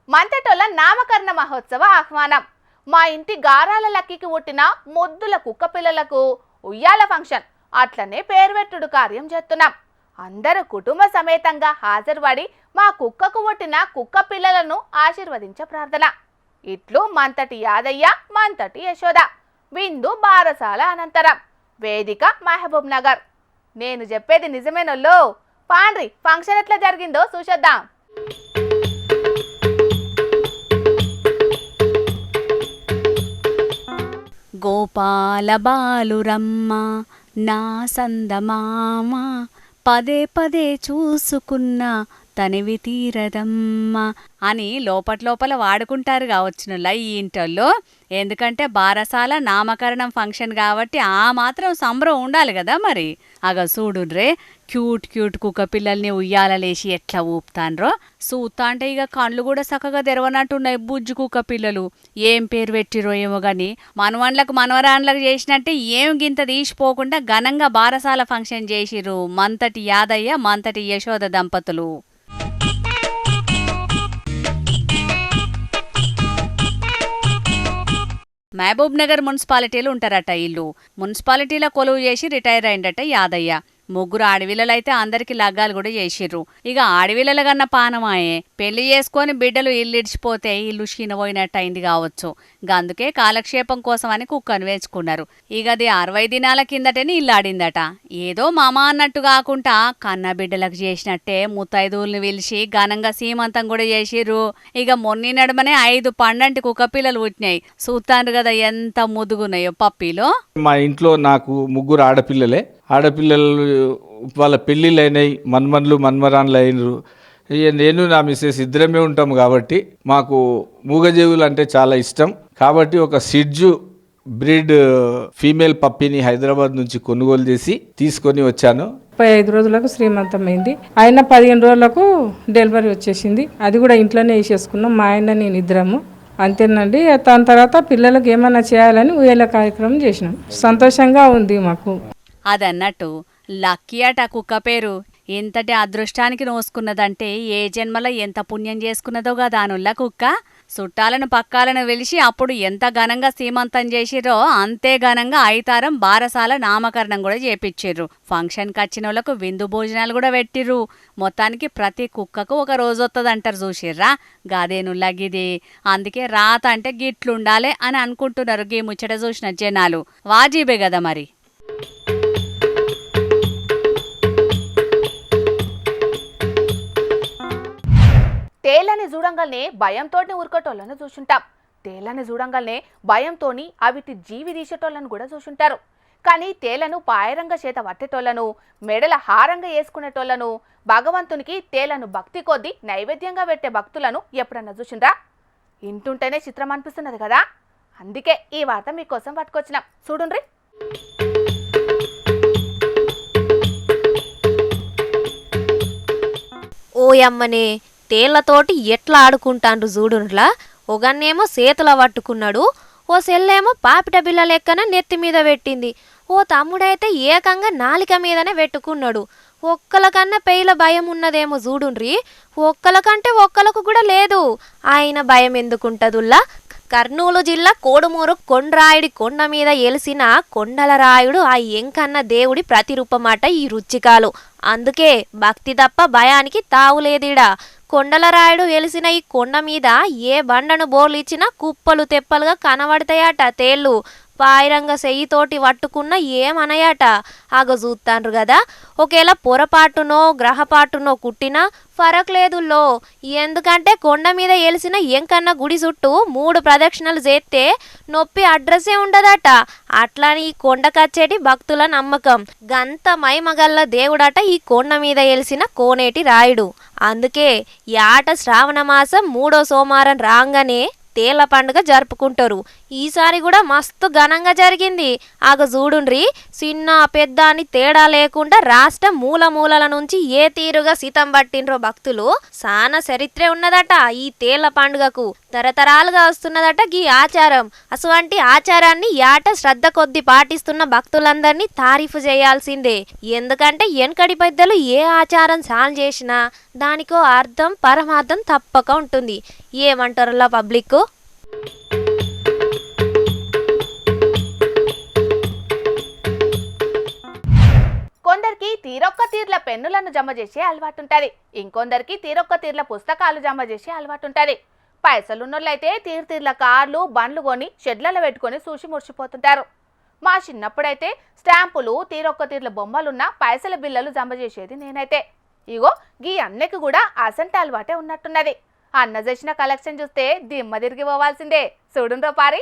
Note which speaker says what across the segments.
Speaker 1: మంతటోళ్ళ నామకరణ మహోత్సవ ఆహ్వానం. మా ఇంటి గారాల లక్కికి పుట్టిన ముద్దుల కుక్క పిల్లలకు ఉయ్యాల ఫంక్షన్, అట్లనే పేరువెట్టుడు కార్యం చేస్తున్నాం. అందరూ కుటుంబ సమేతంగా హాజరుపడి మా కుక్కకు పుట్టిన కుక్క పిల్లలను ఆశీర్వదించే ప్రార్థన. ఇట్లు మంతటి యాదయ్య, మంతటి యశోద. విందు బారసాల అనంతరం. వేదిక మహబూబ్ నగర్. నేను చెప్పేది నిజమేనోళ్ళు. పాండ్రి ఫంక్షన్ ఎట్లా జరిగిందో చూసేద్దాం.
Speaker 2: గోపాల బాలురమ్మ నా సందమామ, పదే పదే చూసుకున్న తనివి తీరదమ్మ అని లోపల వాడుకుంటారు కావచ్చునులా ఈ ఇంటల్లో. ఎందుకంటే బారసాల నామకరణం ఫంక్షన్ కాబట్టి ఆ మాత్రం సంబరం ఉండాలి కదా మరి. అగ చూడుర్రే, క్యూట్ కుక్క పిల్లల్ని ఉయ్యాలలేసి ఎట్లా ఊపుతాన్రో చూస్తా అంటే ఇక కళ్ళు కూడా చక్కగా తెరవనట్టున్నాయి బుజ్జు కుక్క పిల్లలు. ఏం పేరు పెట్టిరో ఏమో గాని మనవన్లకు మనవరాన్లకు చేసినట్టే ఏం గింత తీసిపోకుండా ఘనంగా బారసాల ఫంక్షన్ చేసిర్రు మంతటి యాదయ్య, మంతటి యశోద దంపతులు. మహబూబ్ నగర్ మున్సిపాలిటీలో ఉంటారట ఇల్లు. మున్సిపాలిటీలో కొలువు చేసి రిటైర్ అయిందట యాదయ్య. ముగ్గురు ఆడవిల్లలైతే అందరికి లగ్గాలు కూడా చేసిర్రు. ఇక ఆడవిల్లల కన్నా పానమాయే, పెళ్లి చేసుకొని బిడ్డలు ఇల్లు ఇడిచిపోతే ఇల్లు షీనపోయినట్టు అయింది కావచ్చు. అందుకే కాలక్షేపం కోసం అని కుక్కను వేసుకున్నారు. ఇక అది 60 దినాల కిందటని ఇల్లు ఆడిందట. ఏదో మామ అన్నట్టు కాకుండా కన్న బిడ్డలకు చేసినట్టే ముత్తైదువుల్ని పిలిచి ఘనంగా సీమంతం కూడా చేసిర్రు. ఇక మొన్ని నడుమనే 5 పండంటి కుక్క పిల్లలు పుట్టినాయి. చూస్తాను కదా ఎంత ముదుగున్నాయో పప్పీలో.
Speaker 3: మా ఇంట్లో నాకు ముగ్గురు ఆడపిల్లలే. ఆడపిల్లలు వాళ్ళ పెళ్ళిళ్ళు అయినాయి, మన్మన్లు మన్మరాన్లు అయినరు. నేను నా మిస్సెస్ ఇద్దరమే ఉంటాం కాబట్టి మాకు మూగజీవులు అంటే చాలా ఇష్టం. కాబట్టి ఒక సిడ్జు బ్రీడ్ ఫీమేల్ పప్పీని హైదరాబాద్ నుంచి కొనుగోలు చేసి తీసుకొని వచ్చాను.
Speaker 4: 35 రోజులకు శ్రీమంతం అయింది. ఆయన 15 రోజులకు డెలివరీ వచ్చేసింది. అది కూడా ఇంట్లోనే వేసేసుకున్నాం, మా ఆయన నేను ఇద్దరము. అంతేనండి. దాని తర్వాత పిల్లలకు ఏమన్నా చేయాలని ఉయ్యాల కార్యక్రమం చేసినాం. సంతోషంగా ఉంది మాకు.
Speaker 2: అదన్నట్టు లక్కీ అట కుక్క పేరు. ఎంతటి అదృష్టానికి నోసుకున్నదంటే ఏ జన్మలో ఎంత పుణ్యం చేసుకున్నదో దానుల్ల కుక్క. చుట్టాలను పక్కాలను వెలిసి అప్పుడు ఎంత ఘనంగా సీమంతం చేసిర్రో అంతే ఘనంగా ఐతారం బారసాల నామకరణం కూడా చేపిచ్చిర్రు. ఫంక్షన్కి వచ్చిన వాళ్ళకు విందు భోజనాలు కూడా పెట్టిర్రు. మొత్తానికి ప్రతి కుక్కకు ఒక రోజు వస్తుందంటారు చూసిర్రా. గాదేనుల్లా గిది. అందుకే రాత అంటే గిట్లుండాలే అని అనుకుంటున్నారు గీ ముచ్చట చూసిన జనాలు. వాజీబే కదా మరి.
Speaker 1: తేళ్ళని చూడంగానే భయంతోనే ఉరకటోళ్ళను చూసుంటాం. తేళ్ళని చూడంగానే భయంతోని అవిటి జీవి తీసేటోళ్ళను కూడా చూసుంటారు. కానీ తేళ్లను పాయరంగ చేత పట్టేటోళ్లను, మెడల హారంగా వేసుకునేటోళ్లను, భగవంతునికి తేళ్లను భక్తి కొద్దీ నైవేద్యంగా పెట్టే భక్తులను ఎప్పుడన్నా చూసిండ్రా? ఇంటుంటేనే చిత్రం అనిపిస్తున్నది కదా. అందుకే ఈ వార్త మీకోసం పట్టుకొచ్చినాం, చూడుండ్రి.
Speaker 5: ఓయమ్మనే, తేళ్లతోటి ఎట్లా ఆడుకుంటాండ్రు చూడుండ్లా. ఒకన్నేమో చేతుల పట్టుకున్నాడు, ఓ సెల్లేమో పాపిట బిల్ల లెక్కన నెత్తి మీద పెట్టింది. ఓ తమ్ముడైతే ఏకంగా నాలిక మీదనే పెట్టుకున్నాడు. ఒక్కలకన్నా పెయిల భయం ఉన్నదేమో చూడుండ్రి. ఒక్కలకంటే ఒక్కలకు కూడా లేదు. ఆయన భయం ఎందుకుంటదుల్లా? కర్నూలు జిల్లా కోడుమూరు కొండ్రాయుడి కొండ మీద ఎలిసిన కొండల రాయుడు ఆ ఎంకన్న దేవుడి ప్రతిరూపమాట ఈ రుచికాలు. అందుకే భక్తి తప్ప భయానికి తావులేదిడా. కొండలరాయుడు వెలిసిన ఈ కొండ మీద ఏ బండను బోర్లిచ్చినా కుప్పలు తెప్పలుగా కనబడతాయట తేళ్ళు. పాయిరంగ సెయ్యితోటి పట్టుకున్న ఏమనయాట. ఆగ చూస్తాండ్రు కదా. ఒకవేళ పొరపాటునో గ్రహపాటునో కుట్టినా ఫరక్ లేదుల్లో. ఎందుకంటే కొండ మీద ఎలిసిన ఎంకన్న గుడి చుట్టూ 3 ప్రదక్షిణలు చేస్తే నొప్పి అడ్రస్సే ఉండదట. అట్లని ఈ కొండకచ్చేటి భక్తుల నమ్మకం. గంత మైమగల్ల దేవుడట ఈ కొండ మీద ఎలిసిన కోనేటి రాయుడు. అందుకే ఈ ఆట శ్రావణ మాసం 3వ సోమవారం రాగానే తేళ్ల పండుగ జరుపుకుంటారు. ఈసారి కూడా మస్తు ఘనంగా జరిగింది. ఆగ చూడుండ్రి, చిన్న పెద్ద అని తేడా లేకుండా రాష్ట్ర మూల మూలల నుంచి ఏ తీరుగా సితం పట్టిండ్రో భక్తులు. సానా చరిత్రే ఉన్నదట ఈ తేళ్ల పండుగకు, తరతరాలుగా వస్తున్నదట ఈ ఆచారం. అటువంటి ఆచారాన్ని యాట శ్రద్ధ కొద్ది పాటిస్తున్న భక్తులందరినీ తారీఫు చేయాల్సిందే. ఎందుకంటే వెనకడి పెద్దలు ఏ ఆచారం సాల్వ్ చేసినా దానికో అర్థం పరమార్థం తప్పక ఉంటుంది. ఏమంటారులా పబ్లిక్?
Speaker 1: కొందరికి తీరొక్క తీర్ల పెన్నులను జమ చేసే అలవాటుంటది, ఇంకొందరికి తీరొక్క తీర్ల పుస్తకాలు జమ చేసే అలవాటుంటది. పైసలున్నోళ్ళైతే తీర్ల కార్లు బండ్లు కొని షెడ్లలో పెట్టుకొని చూసి మురిసిపోతుంటారు. మా చిన్నప్పుడైతే స్టాంపులు తీరొక్క తీర్ల బొమ్మలున్న పైసల బిల్లలు జమ చేసేది నేనైతే. ఇగో గీ అన్నకి కూడా అసంటి అలవాటే ఉన్నట్టున్నది. అన్న చేసిన కలెక్షన్ చూస్తే దిమ్మ తిరిగి పోవాల్సిందే. చూడుండ్రో పారి.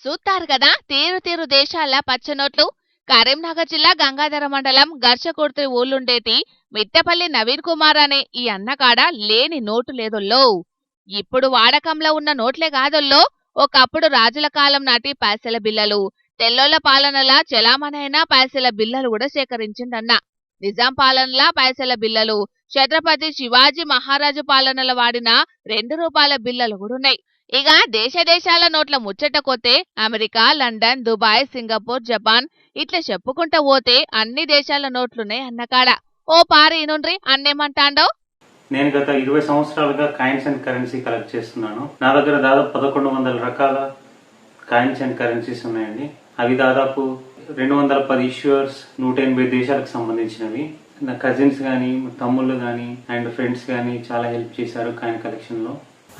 Speaker 1: చూస్తారు కదా తీరు దేశాల పచ్చనోట్లు. కరీంనగర్ జిల్లా గంగాధర మండలం గర్షకుర్తి ఊళ్ళుండేటి మిట్టపల్లి నవీన్ కుమార్ అనే ఈ అన్నకాడ లేని నోటు లేదొల్లో. ఇప్పుడు వాడకంలో ఉన్న నోట్లే కాదొల్లో, ఒకప్పుడు రాజుల కాలం నాటి పైసల బిల్లలు, తెల్లోళ్ల పాలనలా చలామణైన పైసల బిల్లలు కూడా సేకరించిండన్న. నిజాం పాలనలా పైసల బిల్లలు, ఛత్రపతి శివాజీ మహారాజు పాలనల వాడిన 2 రూపాయల బిల్లలు కూడా ఉన్నాయి. ఇక దేశాల నోట్ల ముచ్చట కొతే America, London, Dubai, Singapore, Japan ఇట్లా చెప్పుకుంటా పోతే అన్ని దేశాల నోట్లున్నాయి అన్నకాడ. ఓ పారి నుండ్రి అన్నేమంటాండో.
Speaker 6: నేను గత 20 సంవత్సరాలుగా కాయిన్స్ అండ్ కరెన్సీ కలెక్ట్ చేస్తున్నాను. నా దగ్గర దాదాపు 1100 రకాల కాయిన్స్ అండ్ కరెన్సీస్ ఉన్నాయండి. అవి దాదాపు 210 ఇష్యూర్స్, 180 దేశాలకు సంబంధించినవి. నా కజిన్స్ కానీ, తమ్ముళ్ళు కానీ అండ్ ఫ్రెండ్స్ కానీ చాలా హెల్ప్ చేశారు కాయిన్ కలెక్షన్ లో.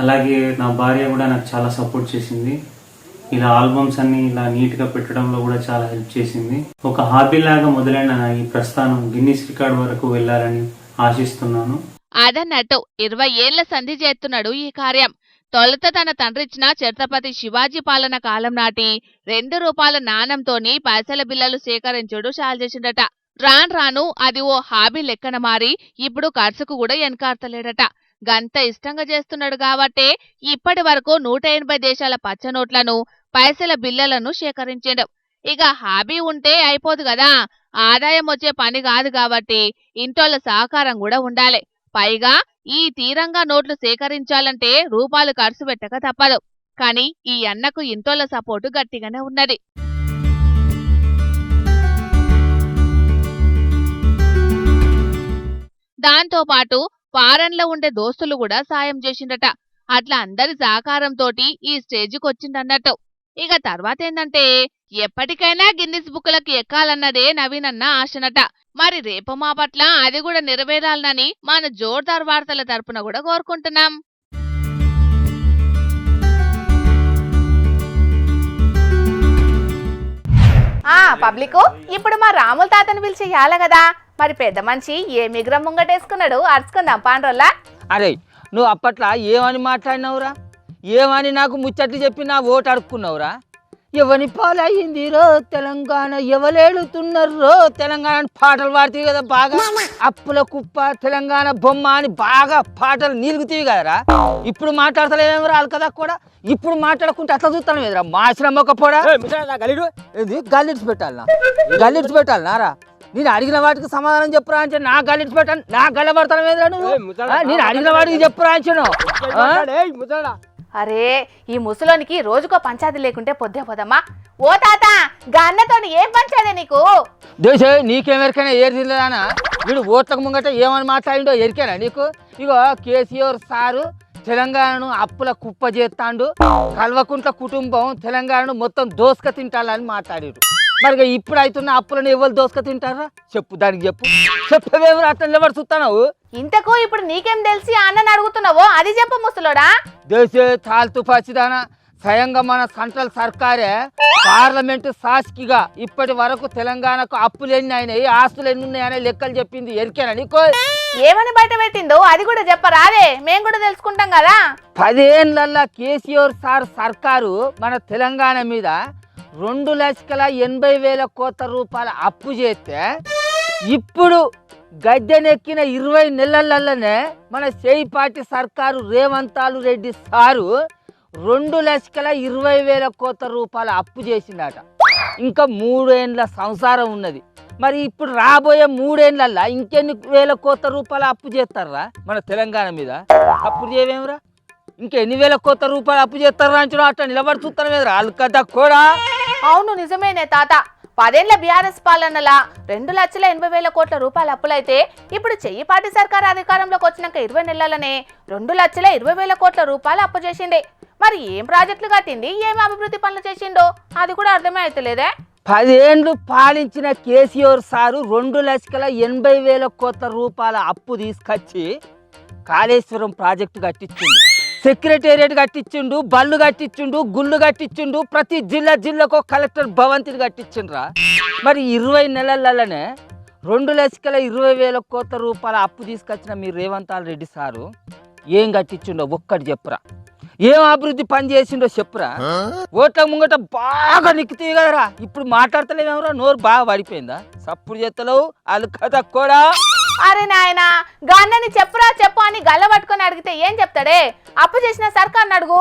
Speaker 6: అలాగే నా భార్య కూడా నాకు చాలా సపోర్ట్ చేసింది. ఇలా ఆల్బమ్స్ అన్ని ఇలా నీట్ గా పెట్టడంలో కూడా చాలా హెల్ప్ చేసింది. ఒక హాబీ లాగా మొదలైన ఈ ప్రస్థానం గిన్నిస్ రికార్డ్ వరకు వెళ్లాలని ఆశిస్తున్నాను.
Speaker 1: అదన్నట్టు 20 ఏళ్ల సంధి చేస్తున్నాడు ఈ కార్యం. తొలుత తన తండ్రిచ్చిన ఛత్రపతి శివాజీ పాలన కాలం నాటి 2 రూపాయల నాణంతోని పైసల బిల్లలు సేకరించుడు చాలు చేసిండట. రాను అది ఓ హాబీ లెక్కన మారి ఇప్పుడు ఖర్చుకు కూడా వెనకార్తలేడట. గంత ఇష్టంగా చేస్తున్నాడు కాబట్టే ఇప్పటి వరకు 180 దేశాల పచ్చనోట్లను, పైసల బిల్లలను సేకరించాడు. ఇక హాబీ ఉంటే అయిపోదు కదా, ఆదాయం వచ్చే పని కాదు కాబట్టి ఇంటోళ్ళ సహకారం కూడా ఉండాలి. పైగా ఈ తీరంగా నోట్లు సేకరించాలంటే రూపాయలు ఖర్చు పెట్టక తప్పదు. కానీ ఈ అన్నకు ఇంటోళ్ళ సపోర్టు గట్టిగానే ఉన్నది. దాంతో పాటు ఫారెన్లో ఉండే దోస్తులు కూడా సాయం చేసిండట. అట్లా అందరి సహకారంతోటి ఈ స్టేజ్కి వచ్చిందన్నట్టు. ఇక తర్వాత ఏందంటే ఎప్పటికైనా గిన్నిస్ బుక్లకు ఎక్కాలన్నదే నవీన్ అన్న ఆశనట. మరి రేపు మా పట్ల అది కూడా నెరవేరాలనని మన జోర్దార్ వార్తల తరపున కూడా కోరుకుంటున్నాం. పబ్లిక్ ఇప్పుడు మా రాముల తాతను పిలిచి ఇయ్యాల కదా, మరి పెద్ద మనిషి ఏ మిగ్రం ముంగటేసుకున్నాడు అరుచుకుందాం పాండ్రోల్లా.
Speaker 7: అరే నువ్వు అప్పట్లో ఏమని మాట్లాడినావురా? ఏమని నాకు ముచ్చట్లు చెప్పి నా ఓటు అడుక్కున్నావురా? ఎవని పాలయ్యింది రో తెలంగాణ, ఎవలేడుతున్నారు తెలంగాణ పాటలు పాడుతీవి కదా బాగా. అప్పుల కుప్ప, తెలంగాణ బొమ్మ అని బాగా పాటలు నిలుగుతీవి కదరా. ఇప్పుడు మాట్లాడతలేమేమో రాదు కదా కూడా. ఇప్పుడు మాట్లాడుకుంటే అట్లా చూస్తాను ఎదురా మాసిన మొక్కపోడా. గల్లిడ్స్ పెట్టాలనా? గల్లిడ్స్ పెట్టాలనారా? నేను అడిగిన వాటికి సమాధానం చెప్పురా అంటే నా గల్లిడ్స్ పెట్టాను, నా గల్లబడతాను ఎదురా నువ్వు? నేను అడిగిన వాటికి చెప్పురా అంచను.
Speaker 1: అరే ఈ ముసలోనికి రోజుకో పంచాయతీ లేకుంటే పొద్దే పోదమ్మా. ఓ తాత గన్నతోని ఏం పంచాదే నీకు?
Speaker 7: దేశ నీకేమెరికైనా ఏది తినలేదానా? వీడు ఓట్లకు ముంగట ఏమని మాట్లాడిండో ఎరికేనా నీకు? ఇగో కేసీఆర్ సారు తెలంగాణను అప్పుల కుప్ప చేస్తాండు, కల్వకుంట్ల కుటుంబం తెలంగాణను మొత్తం దోసుక తింటాలని మాట్లాడారు. మరి ఇప్పుడు అవుతున్న అప్పులను ఎవరు దోసుక తింటారా చెప్పు, దానికి చెప్పు. చెప్పవేమో అట్లా నిలబడి చూస్తావు.
Speaker 1: ఇంతకు ఇప్పుడు నీకేం తెలిసి అన్నని అడుగుతున్నావో అది చెప్పు ముసలోడా.
Speaker 7: దేశే తాల్తు పచ్చిదానా, స్వయంగా మన సెంట్రల్ సర్కారే పార్లమెంటు సాక్షిగా ఇప్పటి వరకు తెలంగాణకు అప్పులు ఎన్ని అయినాయి, ఆస్తులు ఎన్ని ఉన్నాయనే లెక్కలు చెప్పింది. ఎరికేనా నీకు?
Speaker 1: ఏమని బయట పెట్టిందో అది కూడా చెప్పరాదే, మేము కూడా తెలుసుకుంటాం కదా.
Speaker 7: 10 ఏళ్లల్లా కేసీఆర్ సార్ సర్కారు మన తెలంగాణ మీద 2,80,000 కోట్ల రూపాయల అప్పు చేస్తే ఇప్పుడు గద్దెనెక్కిన 20 నెలలలోనే మన చేయిపాటి సర్కారు రేవంతాలు రెడ్డి సారు 2,20,000 కోట్ల రూపాయల అప్పు చేసిందట. ఇంకా 3 ఏండ్ల సంసారం ఉన్నది. మరి ఇప్పుడు రాబోయే 3 ఏండ్లల్లా ఇంకెన్ని వేల కోట్ల రూపాయల అప్పు చేస్తారా మన తెలంగాణ మీద? అప్పు చేయవేమరా? ఇంకెన్ని వేల కోట్ల రూపాయలు అప్పు చేస్తారా అంచనా అట్లా నిలబడి చూస్తాను మీద వాళ్ళు కదా కూడా.
Speaker 1: అవును నిజమేనే తాత. 10 ఏళ్ల బీఆర్ఎస్ పాలనలా 2,80,000 కోట్ల రూపాయల అప్పులైతే ఇప్పుడు చెయ్యిపాటి సర్కార్ అధికారంలోకి వచ్చినాక 20 నెలలనే 2,20,000 కోట్ల రూపాయలు అప్పు చేసిండే. మరి ఏం ప్రాజెక్టులు కట్టింది, ఏం అభివృద్ధి పనులు చేసిండో అది కూడా అర్థమే అవుతలేదే.
Speaker 7: 10 ఏండ్లు పాలించిన కేసీఆర్ సారు 2,80,000 కోట్ల రూపాయల అప్పు తీసుకొచ్చి కాళేశ్వరం ప్రాజెక్టు కట్టించిండు, సెక్రటేరియట్ కట్టించిండు, బళ్ళు కట్టించిండు, గుళ్ళు కట్టించిండు, ప్రతి జిల్లాకు కలెక్టర్ భవంతిని కట్టించిండ్రా. మరి 20 నెలలలోనే 2,20,000 కోట్ల రూపాయల అప్పు తీసుకొచ్చిన మీ రేవంత్ రెడ్డి సారు ఏం కట్టించిండో ఒక్కటి చెప్పురా. ఏం అభివృద్ధి పని చేసిండో చెప్పురా. ఓట్ల ముంగట బాగా నిక్కుతీవి కదరా, ఇప్పుడు మాట్లాడతలేమేమరా, నోరు బాగా పడిపోయిందా? సప్పుడు చేస్తలేవు వాళ్ళు కదా కూడా.
Speaker 1: అరే నాయనా, గన్నని చెప్పురా చెప్పు అని గల్ల పట్టుకొని అడిగితే ఏం చెప్తాడే? అప్పు చేసిన సర్కార్ని అడుగు.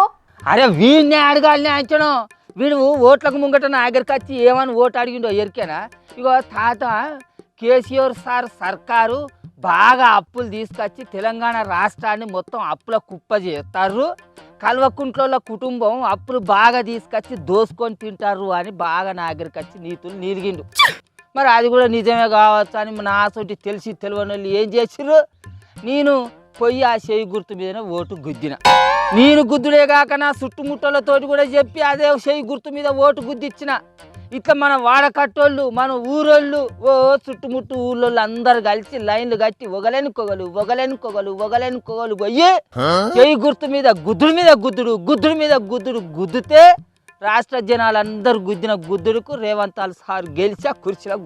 Speaker 7: అరే వీడినే అడగాలని అంచను. వీడు ఓట్లకు ముంగట నా దగ్గరికి వచ్చి ఏమని ఓటు అడిగిండో ఎరికేనా? ఇగో తాత, కేసీఆర్ సార్ సర్కారు బాగా అప్పులు తీసుకొచ్చి తెలంగాణ రాష్ట్రాన్ని మొత్తం అప్పుల కుప్ప చేస్తారు, కల్వకుంట్ల కుటుంబం అప్పులు బాగా తీసుకొచ్చి దోసుకొని తింటారు అని బాగా నా దగ్గరికి వచ్చి నీతులు నీలిగిండు. మరి అది కూడా నిజమే కావచ్చు అని నా సొంటి తెలిసి తెలియని వాళ్ళు ఏం చేసిర్రు, నేను పోయి ఆ చేయి గుర్తు మీదనే ఓటు గుద్దిన. నేను గుద్దుడే కాక నా చుట్టుముట్టలతోటి కూడా చెప్పి అదే చేయి గుర్తు మీద ఓటు గుద్దిచ్చిన. ఇట్లా మన వాడకట్టోళ్ళు, మన ఊరోళ్ళు, ఓ చుట్టుముట్టు ఊళ్ళోళ్ళు అందరు కలిసి లైన్లు కట్టి ఒగలేని కొగలు పోయి చేయి గుర్తు మీద గుద్దుడు గుద్దితే రాష్ట్ర జనాలందరూ గుద్దిన గుద్దుడుకు రేవంత్ సార్ గెలిచి కుర్చీలో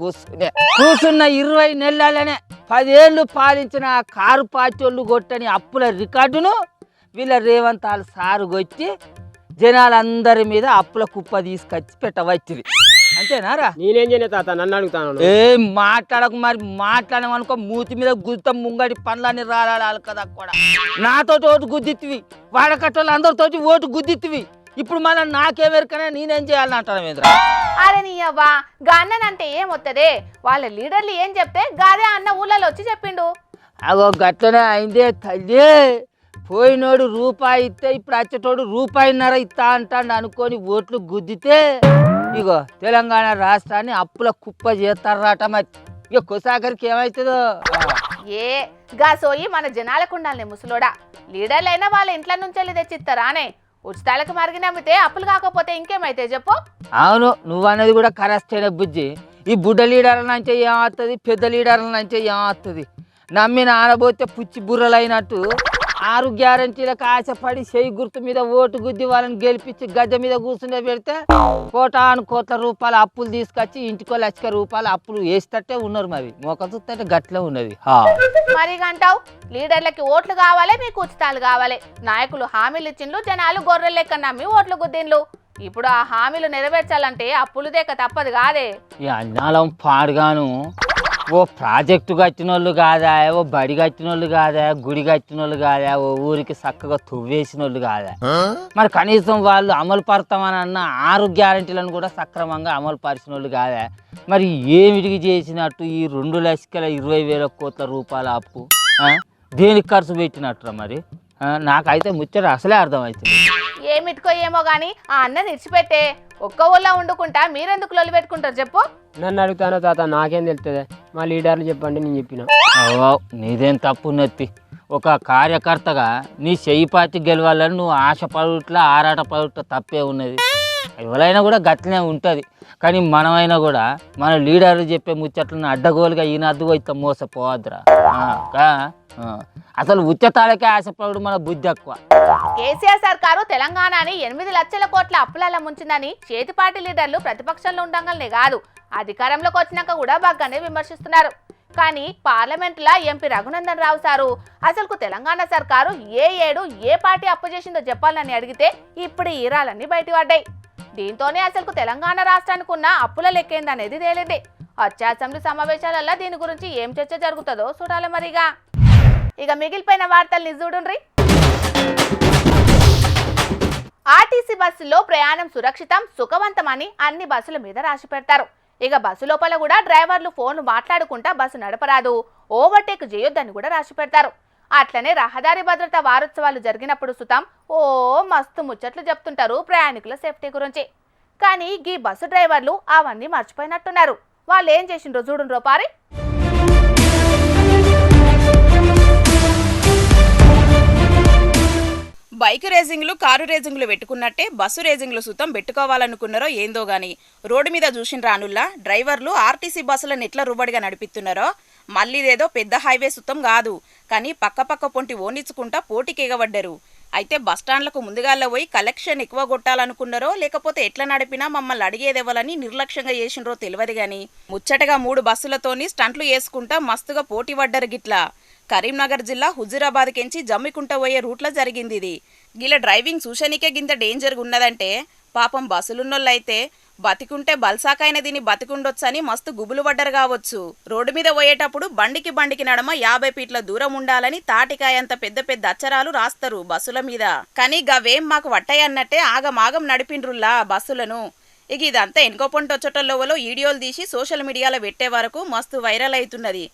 Speaker 7: కూర్చున్న 20 నెలలనే 10 ఏళ్ళు పాలించిన ఆ కారు పార్టీ వాళ్ళు కొట్టని అప్పుల రికార్డును వీళ్ళ రేవంత్ సారు కొట్టి జనాలందరి మీద అప్పుల కుప్ప తీసుకొచ్చి పెట్టవచ్చింది. అంతేనారా?
Speaker 8: నేనేం చేయలే తాత, నన్ను అడుగుతాను.
Speaker 7: ఏం మాట్లాడకు, మరి మాట్లాడమనుకో మూతి మీద గుద్దుతాం, ముంగడి పనులన్నీ రాలి కదా కూడా. నాతోటి ఓటు గుద్దిత్తివి, వాడకట్టోళ్ళు అందరితోటి ఓటు గుద్దిత్తివి, ఇప్పుడు మళ్ళీ నాకేమెరకనే నేనేం చేయాలని అంటాను మీద.
Speaker 1: అరే నీ అవ్వా, గన్ననంటే ఏమొత్తదే? వాళ్ళ లీడర్లు ఏం చెప్తే గాదే అన్న ఊళ్ళలో వచ్చి చెప్పిండు.
Speaker 7: అగో గట్లనే అయిందే తల్లి. పోయినోడు రూపాయి ఇస్తే ఇప్పుడు వచ్చేటోడు రూపాయిన్నర ఇస్తా అంటాడు అనుకొని ఓట్లు గుద్దితే ఇగో తెలంగాణ రాష్ట్రాన్ని అప్పుల కుప్ప చేస్తారట. మరి ఇక కొసాగరికి ఏమవుతుందో.
Speaker 1: ఏ గా సోయి మన జనాలకు ఉండాలి ముసలోడా. లీడర్లైనా వాళ్ళ ఇంట్లో నుంచి వెళ్ళి తెచ్చిస్తారానే? ఉచితాలకు మరిగి నమ్మితే అప్పులు కాకపోతే ఇంకేమైతే చెప్పు.
Speaker 7: అవును, నువ్వు అన్నది కూడా కరెక్టేనే బుజ్జి. ఈ బుడ్డ లీడర్ల నుంచే ఏమవుతుంది, పెద్ద లీడర్ల నుంచే ఏమవుతుంది. నమ్మిన ఆనబోతే పుచ్చి బుర్రలైనట్టు 6 గ్యారంటీలకు ఆశపడి చేయి గుర్తు మీద ఓటు గుద్ది వాళ్ళని గెలిపించి గద్దె మీద కూర్చునే పెడితే కోట్ల రూపాయల అప్పులు తీసుకొచ్చి ఇంటికో 1,00,000 రూపాయల అప్పులు వేస్తట్టే ఉన్నారు. మరి మొక్క చూస్తే గట్లే ఉన్నది.
Speaker 1: మరి అంటావు లీడర్లకి ఓట్లు కావాలి, మీకు ఉచితాలు కావాలి. నాయకులు హామీలు ఇచ్చిండ్లు, జనాలు గొర్రెలు లెక్క నమ్మి ఓట్లు గుద్దిండ్లు. ఇప్పుడు ఆ హామీలు నెరవేర్చాలంటే అప్పులు దేక తప్పదు కాదే.
Speaker 7: ఈ అన్నాలం పాడుగాను ఓ ప్రాజెక్టు కట్టిన వాళ్ళు కాదా, ఓ బడి కట్టిన వాళ్ళు కాదా, గుడి కట్టిన వాళ్ళు కాదా, ఓ ఊరికి చక్కగా తువ్వేసిన వాళ్ళు కాదా. మరి కనీసం వాళ్ళు అమలు పడతామని అన్న 6 గ్యారంటీలను కూడా సక్రమంగా అమలు పరిచిన వాళ్ళు కాదా. మరి ఏమిటికి చేసినట్టు ఈ 2,20,000 కోట్ల రూపాయల అప్పు దేనికి ఖర్చు పెట్టినట్టురా? మరి నాకైతే ముచ్చట అసలే అర్థమవుతుంది.
Speaker 1: ఏమిటికో ఏమో గాని ఆ అన్నని ఇచ్చిపెట్టే. ఒక్క ఊళ్ళో వండుకుంటా మీరెందుకు లొల్లి పెట్టుకుంటారు చెప్పు.
Speaker 8: నన్ను అడుగుతానో తాత, నాకేం తెలుస్తుంది? మా లీడర్లు చెప్పండి, నేను చెప్పిన.
Speaker 7: నీదేం తప్పు ఉన్నది. ఒక కార్యకర్తగా నీ చెయ్యి పార్టీ గెలవాలని నువ్వు ఆశపడుట్లా ఆరాటపడుట్లా తప్పే ఉన్నది. ఎవరైనా కూడా గట్లనే ఉంటుంది. కానీ మనమైనా కూడా మన లీడర్లు చెప్పే ముచ్చట్లను అడ్డగోలుగా ఈయనద్దు అయితే మోసపోవద్దురా. అసలు ఉచితాలకే ఆశపడు మన బుద్ధి ఎక్కువ.
Speaker 1: కేసీఆర్ సర్కారు తెలంగాణని 8 లక్షల కోట్ల అప్పులలో ముంచిందని చేతిపాటి లీడర్లు ప్రతిపక్షంలో ఉండగానే కాదు, అధికారంలోకి వచ్చినాక కూడా బాగానే విమర్శిస్తున్నారు. కానీ పార్లమెంటులో ఎంపీ రఘునందన్ రావు సారు అసలుకు తెలంగాణ సర్కారు ఏ ఏడు ఏ పార్టీ అప్పు చేసిందో చెప్పాలని అడిగితే ఇప్పుడు ఈరాలన్నీ బయటపడ్డాయి. దీంతోనే అసలుకు తెలంగాణ రాష్ట్రానికి ఉన్న అప్పుల లెక్కేందనేది తేలింది. వచ్చే అసెంబ్లీ సమావేశాలలో దీని గురించి ఏం చర్చ జరుగుతుందో చూడాలి మరిగా. ఇక మిగిలిపోయిన వార్తల్ని చూడుండ్రి. ఆర్టీసీ బస్సుల్లో ప్రయాణం సురక్షితం సుఖవంతమని అన్ని బస్సుల మీద రాసి పెడతారు. ఇక బస్సు లోపల కూడా డ్రైవర్లు ఫోన్లు మాట్లాడుకుంటా బస్సు నడపరాదు, ఓవర్టేక్ చేయొద్దని కూడా రాసి పెడతారు. అట్లనే రహదారి భద్రతా వారోత్సవాలు జరిగినప్పుడు సుతం ఓ మస్తు ముచ్చట్లు చెప్తుంటారు ప్రయాణికుల సేఫ్టీ గురించి. కానీ ఈ బస్సు డ్రైవర్లు అవన్నీ మర్చిపోయినట్టున్నారు. వాళ్ళు ఏం చేసిండ్రో చూడుండ్రో పారి.
Speaker 9: బైక్ రేసింగ్లు కారు రేసింగ్లు పెట్టుకున్నట్టే బస్సు రేసింగ్లు సుతం పెట్టుకోవాలనుకున్నారో ఏందో గాని రోడ్డు మీద చూసిన రానుల్లా డ్రైవర్లు ఆర్టీసీ బస్సులను ఎట్లా రుబడిగా నడిపిస్తున్నారో. మళ్ళీదేదో పెద్ద హైవే సుతం కాదు, కానీ పక్క పొంటి ఓనిచ్చుకుంటా పోటీకి ఎగబడ్డారు. అయితే బస్టాండ్లకు ముందుగాల్లో పోయి కలెక్షన్ ఎక్కువ కొట్టాలనుకున్నారో లేకపోతే ఎట్లా నడిపినా మమ్మల్ని అడిగేదేవాలని నిర్లక్ష్యంగా చేసినరో తెలియదు గాని ముచ్చటగా 3 బస్సులతోని స్టంట్లు వేసుకుంటా మస్తుగా పోటీ పడ్డారు గిట్లా. కరీంనగర్ జిల్లా హుజూరాబాద్ కెంచి జమ్మికుంట పోయే రూట్లో జరిగింది ఇది. గిల డ్రైవింగ్ చూశానికే గింత డేంజర్గా ఉన్నదంటే పాపం బస్సులున్నోళ్ళైతే బతికుంటే బల్సాకైన దీన్ని బతికుండొచ్చని మస్తు గుబులు పడ్డరు కావచ్చు. రోడ్డు మీద పోయేటప్పుడు బండికి నడమ 50 ఫీట్ల దూరం ఉండాలని తాటికాయంత పెద్ద పెద్ద అక్షరాలు రాస్తారు బస్సుల మీద. కానీ గవేం మాకు వట్టాయన్నట్టే ఆగమాగం నడిపిండ్రుల్లా బస్సులను. ఇక ఇదంతా ఎనుకో పొంటొచ్చటోళ్ళలో వీడియోలు తీసి సోషల్ మీడియాలో పెట్టే వరకు మస్తు వైరల్ అవుతున్నది.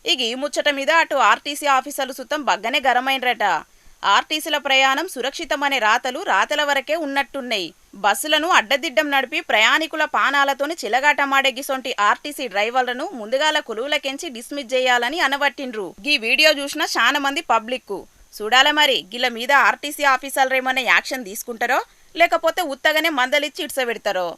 Speaker 9: ఇక ఈ ముచ్చట మీద అటు ఆర్టీసీ ఆఫీసర్లు సుతం బగ్గనే గరమైనరట. ఆర్టీసీల ప్రయాణం సురక్షితమనే రాతల వరకే ఉన్నట్టున్నాయి. బస్సులను అడ్డదిడ్డం నడిపి ప్రయాణికుల పానాలతోని చిలగాటమాడెగిసొంటి ఆర్టీసీ డ్రైవర్లను ముందుగాల కొలువులకెంచి డిస్మిస్ చేయాలని అనబట్టిండ్రు. ఈ వీడియో చూసిన చాలా మంది పబ్లిక్ చూడాల మరి గిల మీద ఆర్టీసీ ఆఫీసర్లు ఏమైనా యాక్షన్ తీసుకుంటారో లేకపోతే ఉత్తగానే మందలిచ్చి ఇడ్సబెడతారో.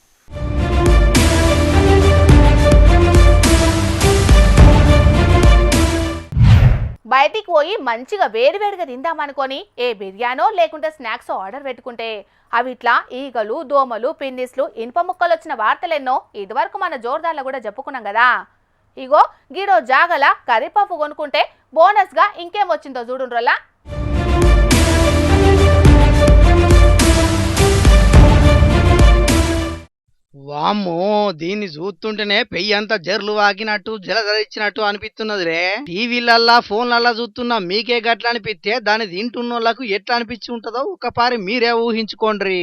Speaker 1: బయటికి పోయి మంచిగా వేడివేడిగా తిందామనుకొని ఏ బిర్యానో లేకుంటే స్నాక్స్ ఆర్డర్ పెట్టుకుంటే అవి ఇట్లా ఈగలు దోమలు పిన్నిస్లు ఇనుప ముక్కలు వచ్చిన వార్తలెన్నో ఇదివరకు మన జోర్దార్లో కూడా చెప్పుకున్నాం కదా. ఇగో గీడో జాగల కర్రీపప్పు కొనుక్కుంటే బోనస్గా ఇంకేం వచ్చిందో చూడుండ్రోలా.
Speaker 10: వామ్మో, దీన్ని చూస్తుంటేనే పెయ్యి అంతా జర్లు వాకినట్టు జలధరించినట్టు అనిపిస్తున్నది రే. టీవీలల్లా ఫోన్లల్లా చూస్తున్నా మీకే గట్ల అనిపిస్తే దాన్ని తింటున్నోళ్ళకు ఎట్లా అనిపించి ఉంటుందో ఒకసారి మీరే ఊహించుకోండి.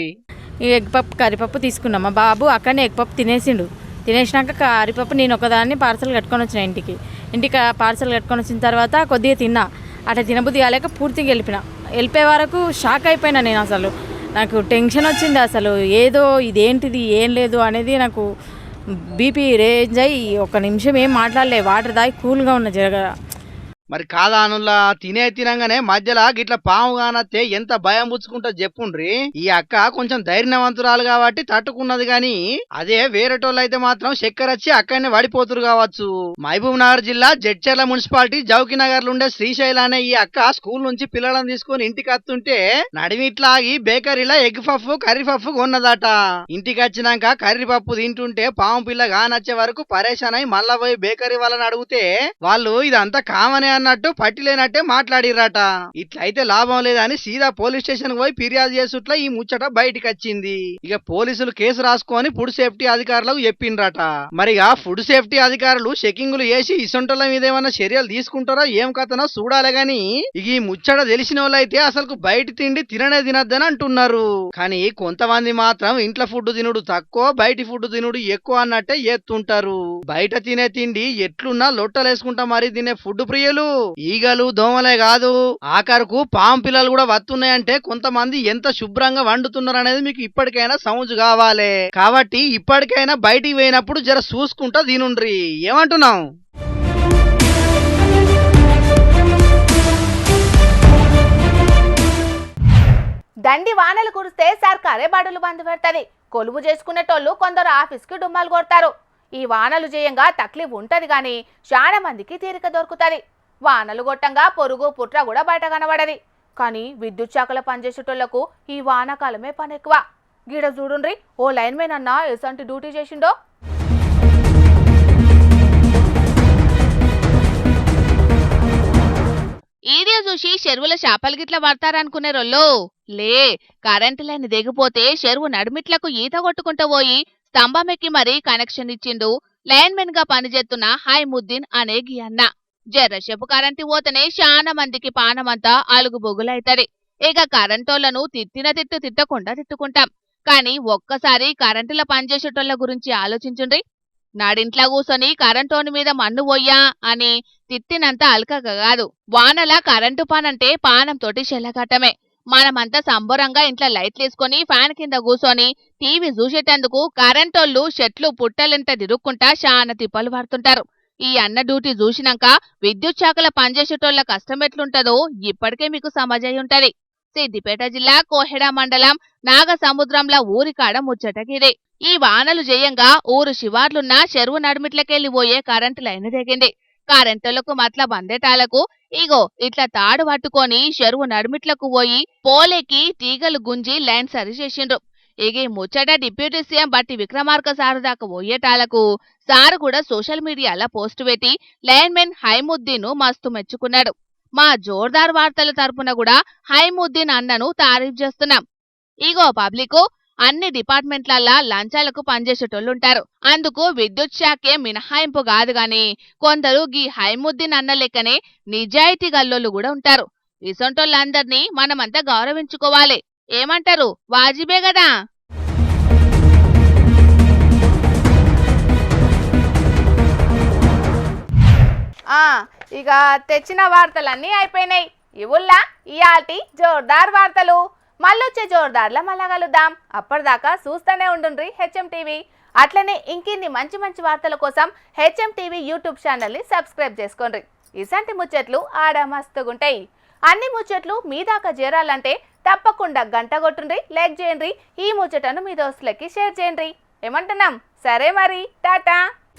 Speaker 11: ఈ ఎగ్ పప్పు కర్రీపప్పు తీసుకున్నాం. మా బాబు అక్కడనే ఎగ్ పప్పు తినేసిండు. తినేసినాక కర్రీపప్పు నేను ఒకదాన్ని పార్సల్ కట్టుకొని వచ్చిన ఇంటికి పార్సల్ కట్టుకొని వచ్చిన తర్వాత కొద్దిగా తిన్నా. అట్లా తినబుద్ధి కాలేక పూర్తిగా వెళ్ళిపోయే వరకు షాక్ అయిపోయినా నేను. అసలు నాకు టెన్షన్ వచ్చింది. అసలు ఏదో ఇదేంటిది ఏం లేదు అనేది నాకు బీపీ రేంజ్ అయ్యి 1 నిమిషం ఏం మాట్లాడలే. వాటర్ దాగి కూల్గా ఉన్న జరగ.
Speaker 10: మరి కాదా అనుల్లా తినంగానే మధ్యలో గిట్ల పాము కానత్తే ఎంత భయం పుచ్చుకుంటా చెప్పుండ్రి. ఈ అక్క కొంచెం ధైర్యవంతురాలు కాబట్టి తట్టుకున్నది గాని అదే వేరేటోళ్ళు అయితే మాత్రం చక్కెర వచ్చి అక్కడనే పడిపోతురు కావచ్చు. మహబూబ్ నగర్ జిల్లా జడ్చర్ల మున్సిపాలిటీ జౌకి నగర్ ఉండే శ్రీశైల అనే ఈ అక్క స్కూల్ నుంచి పిల్లలను తీసుకొని ఇంటికి వస్తుంటే నడిమిట్లా ఆగి బేకరీలో ఎగ్ పఫ్ కర్రీ పఫ్ కొన్నదట. ఇంటికి వచ్చినాక కర్రీ పప్పు తింటుంటే పాము పిల్ల కానొచ్చే వరకు పరేషాన్ అయి మళ్ళా పోయి బేకరీ వాళ్ళని అడిగితే వాళ్ళు ఇదంతా కామనే అన్నట్టు పట్టిలేనట్టే మాట్లాడిరట. ఇట్లయితే లాభం లేదని సీదా పోలీస్ స్టేషన్ పోయి ఫిర్యాదు చేసుట్లా ఈ ముచ్చట బయటికి వచ్చింది. ఇక పోలీసులు కేసు రాసుకొని ఫుడ్ సేఫ్టీ అధికారులకు చెప్పిండ్రట. మరిగా ఫుడ్ సేఫ్టీ అధికారులు చెకింగులు చేసి ఇసొంటల మీద ఏమన్నా చర్యలు తీసుకుంటారో ఏం కథనో చూడాలి గాని ఇక ఈ ముచ్చట తెలిసిన వాళ్ళైతే అసలు బయట తిండి తినద్దని అంటున్నారు. కానీ కొంతమంది మాత్రం ఇంట్లో ఫుడ్ తినుడు తక్కువ బయట ఫుడ్ తినుడు ఎక్కువ అన్నట్టే ఎత్తుంటారు. బయట తినే తిండి ఎట్లున్నా లొట్టలేసుకుంటా మరి తినే ఫుడ్ ప్రియులు ఈగలు దోమలే కాదు ఆఖరుకు పాము పిల్లలు కూడా వస్తున్నాయంటే కొంతమంది ఎంత శుభ్రంగా వండుతున్నారు అనేది మీకు ఇప్పటికైనా సౌంజ్ కావాలి. కాబట్టి ఇప్పటికైనా బయటికి పోయినప్పుడు జర చూసుకుంటా తినుండ్రి. ఏమంటున్నాం?
Speaker 1: దండి వానలు కురిస్తే సర్కారే బడులు బంద్ పెడతది. కొలువు చేసుకునేటోళ్ళు కొందరు ఆఫీస్కి డుమ్మాలు కొడతారు. ఈ వానలు చేయంగా తక్లీఫ్ ఉంటది గాని చాలా మందికి తీరిక దొరుకుతుంది. వానలు కొట్టంగా పొరుగు పుట్ర కూడా బయట కనబడది. కానీ విద్యుత్ శాఖలో పనిచేసేటోళ్లకు ఈ వానాకాలమే పని ఎక్కువ. గీడ చూడుండ్రి ఓ లైన్ మ్యాన్ అన్న ఎసంటి డ్యూటీ చేసిండో.
Speaker 12: వీడియో చూసి చెరువుల చేపలు గిట్ల పడతారనుకునే రోళ్ళు లే. కరెంటు లైన్ దిగిపోతే చెరువు నడిమిట్లకు ఈత కొట్టుకుంటూ పోయి స్తంభం ఎక్కి మరీ కనెక్షన్ ఇచ్చిండు లైన్మెన్ గా పనిచేస్తున్న హైముద్దీన్ అనే గీ అన్న. జర్రసేపు కరెంటు పోతేనే చాలా మందికి పానమంతా అలుగుబొగులైతది. ఇక కరెంటోళ్లను తిట్టకుండా తిట్టుకుంటాం. కానీ ఒక్కసారి కరెంటులో పనిచేసేటోళ్ల గురించి ఆలోచించుండ్రి. నాడింట్లా కూసొని కరెంటోని మీద మన్ను పోయ్యా అని తిట్టినంత అల్కగా కాదు. వానలా కరెంటు పనంటే పానంతోటి చెల్లగట్టమే. మనమంతా సంబరంగా ఇంట్లో లైట్లేసుకొని ఫ్యాన్ కింద కూసోని టీవీ చూసేటందుకు కరెంటోళ్లు చెట్లు పుట్టలెంత తిరుక్కుంటా చాలా తిప్పలు పడుతుంటారు. ఈ అన్న డ్యూటీ చూసినాక విద్యుత్ శాఖల పనిచేసేటోళ్ల కష్టం ఎట్లుంటదో ఇప్పటికే మీకు సమజై ఉంటది. సిద్దిపేట జిల్లా కోహెడ మండలం నాగసముద్రంల ఊరికాడ ముచ్చటగిదే. ఈ వానలు జయంగా ఊరు శివార్లున్న చెరువు నడిమిట్లకెళ్లి పోయే కరెంటు లైన్ తెగింది. కరెంటులకు మట్ల బందేటాలకు ఇగో ఇట్లా తాడు పట్టుకొని చెరువు నడిమిట్లకు పోయి పోలేకి తీగలు గుంజి లైన్ సరి చేసిండ్రు. ఇక ఈ ముచ్చట డిప్యూటీ సీఎం బట్టి విక్రమార్క సారు దాకా పోయేటాలకు సారు కూడా సోషల్ మీడియాలో పోస్టు పెట్టి లైన్మెన్ హైముద్దీన్ మస్తు మెచ్చుకున్నాడు. మా జోర్దార్ వార్తల తరపున కూడా హైముద్దీన్ అన్నను తారీఫ్ చేస్తున్నాం. ఇగో పబ్లిక్, అన్ని డిపార్ట్మెంట్లల్లా లంచాలకు పనిచేసేటోళ్ళుంటారు. అందుకు విద్యుత్ శాఖే మినహాయింపు కాదు గాని కొందరు గీ హైముద్దీన్ అన్న లెక్కనే నిజాయితీ గల్లోళ్ళు కూడా ఉంటారు. ఇసొంటోళ్ళందర్నీ మనమంతా గౌరవించుకోవాలి. ఏమంటారు? వాజిబే కదా.
Speaker 1: ఇక తెచ్చిన వార్తలన్నీ అయిపోయినాయి. ఇవుల్లా ఇయాల్టి జోర్దార్ వార్తలు. మళ్ళొచ్చే జోర్దార్లా మళ్ళా కలుద్దాం. అప్పటిదాకా చూస్తూనే ఉండుండ్రి హెచ్ఎం టీవీ. అట్లనే ఇంకిన్ని మంచి మంచి వార్తల కోసం హెచ్ఎం టీవీ యూట్యూబ్ ఛానల్ని సబ్స్క్రైబ్ చేసుకోండి. ఇసంటి ముచ్చట్లు ఆడ మస్తుగుంటాయి. అన్ని ముచ్చట్లు మీ దాకా చేరాలంటే తప్పకుండా గంట కొట్టుండ్రి, లైక్ చేయండి, ఈ ముచ్చటను మీ దోస్తులకి షేర్ చేయండి. ఏమంటున్నాం? సరే మరి, టాటా.